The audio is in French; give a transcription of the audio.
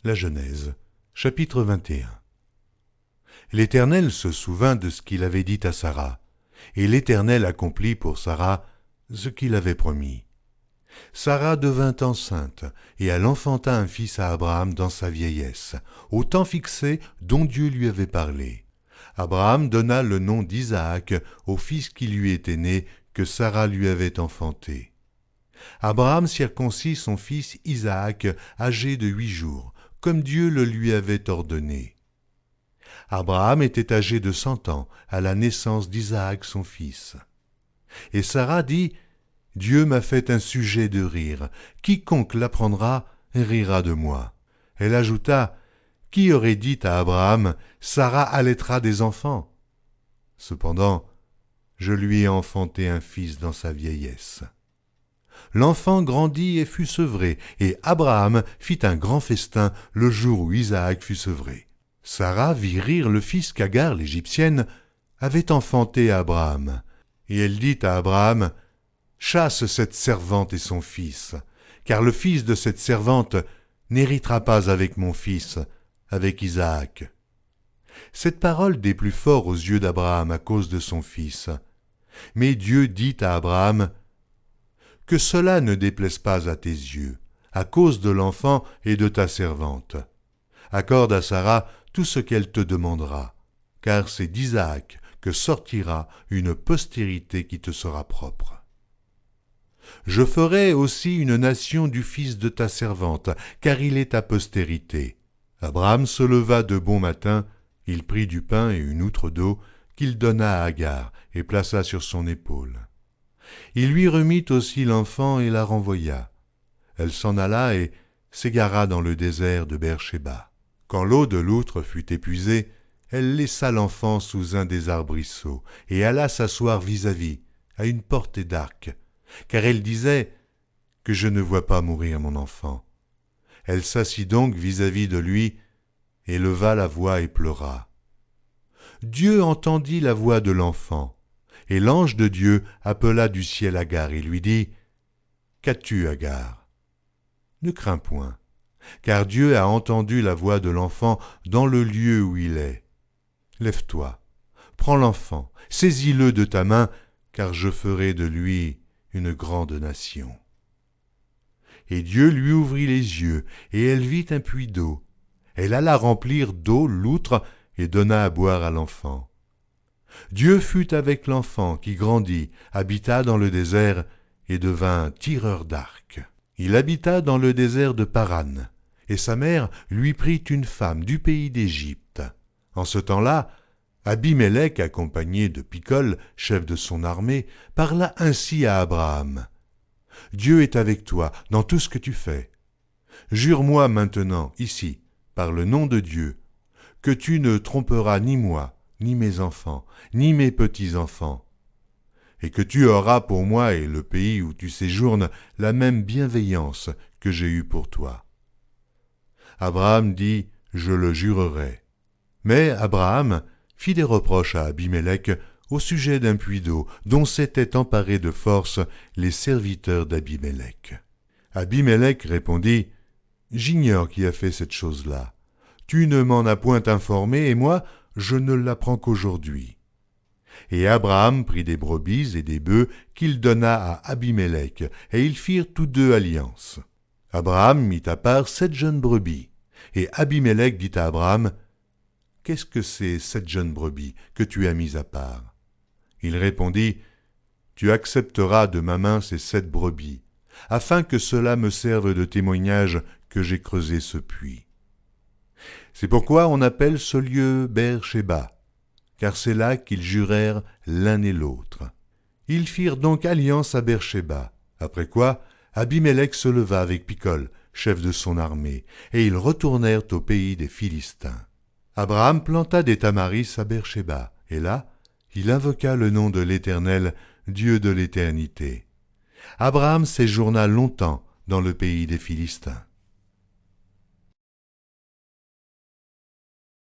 La Genèse, chapitre 21. L'Éternel se souvint de ce qu'il avait dit à Sara, et l'Éternel accomplit pour Sara ce qu'il avait promis. Sara devint enceinte, et elle enfanta un fils à Abraham dans sa vieillesse, au temps fixé dont Dieu lui avait parlé. Abraham donna le nom d'Isaac au fils qui lui était né, que Sara lui avait enfanté. Abraham circoncit son fils Isaac, âgé de 8 jours, comme Dieu le lui avait ordonné. Abraham était âgé de 100 ans à la naissance d'Isaac son fils. Et Sara dit, « Dieu m'a fait un sujet de rire, quiconque l'apprendra rira de moi. » Elle ajouta, « Qui aurait dit à Abraham, Sara allaitera des enfants? Cependant, je lui ai enfanté un fils dans sa vieillesse. » L'enfant grandit et fut sevré, et Abraham fit un grand festin le jour où Isaac fut sevré. Sara vit rire le fils qu'Agar, l'Égyptienne, avait enfanté à Abraham, et elle dit à Abraham, « Chasse cette servante et son fils, car le fils de cette servante n'héritera pas avec mon fils, avec Isaac. » Cette parole déplut fort aux yeux d'Abraham à cause de son fils. Mais Dieu dit à Abraham, « Que cela ne déplaise pas à tes yeux, à cause de l'enfant et de ta servante. Accorde à Sara tout ce qu'elle te demandera, car c'est d'Isaac que sortira une postérité qui te sera propre. Je ferai aussi une nation du fils de ta servante, car il est ta postérité. » Abraham se leva de bon matin, il prit du pain et une outre d'eau qu'il donna à Agar et plaça sur son épaule. Il lui remit aussi l'enfant et la renvoya. Elle s'en alla et s'égara dans le désert de Beer-shéba. Quand l'eau de l'outre fut épuisée, elle laissa l'enfant sous un des arbrisseaux et alla s'asseoir vis-à-vis, à une portée d'arc, car elle disait « Que je ne vois pas mourir mon enfant. » Elle s'assit donc vis-à-vis de lui, et leva la voix et pleura. Dieu entendit la voix de l'enfant, et l'ange de Dieu appela du ciel Agar et lui dit, « Qu'as-tu, Agar? Ne crains point, car Dieu a entendu la voix de l'enfant dans le lieu où il est. Lève-toi, prends l'enfant, saisis-le de ta main, car je ferai de lui une grande nation. » Et Dieu lui ouvrit les yeux, et elle vit un puits d'eau. Elle alla remplir d'eau l'outre et donna à boire à l'enfant. Dieu fut avec l'enfant qui grandit, habita dans le désert et devint tireur d'arc. Il habita dans le désert de Paran, et sa mère lui prit une femme du pays d'Égypte. En ce temps-là, Abimélec, accompagné de Picol, chef de son armée, parla ainsi à Abraham. « Dieu est avec toi dans tout ce que tu fais. Jure-moi maintenant, ici, par le nom de Dieu, que tu ne tromperas ni moi, ni mes enfants, ni mes petits-enfants, et que tu auras pour moi et le pays où tu séjournes la même bienveillance que j'ai eue pour toi. » Abraham dit, « Je le jurerai. » Mais Abraham fit des reproches à Abimélec au sujet d'un puits d'eau dont s'étaient emparés de force les serviteurs d'Abimélec. Abimélec répondit, « J'ignore qui a fait cette chose-là. Tu ne m'en as point informé, et moi, je ne l'apprends qu'aujourd'hui. » Et Abraham prit des brebis et des bœufs qu'il donna à Abimélec, et ils firent tous deux alliance. Abraham mit à part 7 jeunes brebis, et Abimélec dit à Abraham, « Qu'est-ce que c'est 7 jeunes brebis que tu as mis à part? » Il répondit, « Tu accepteras de ma main ces 7 brebis, afin que cela me serve de témoignage que j'ai creusé ce puits. » C'est pourquoi on appelle ce lieu Beer-shéba, car c'est là qu'ils jurèrent l'un et l'autre. Ils firent donc alliance à Beer-shéba, après quoi Abimélec se leva avec Picol, chef de son armée, et ils retournèrent au pays des Philistins. Abraham planta des tamaris à Beer-shéba, et là, il invoqua le nom de l'Éternel, Dieu de l'éternité. Abraham séjourna longtemps dans le pays des Philistins.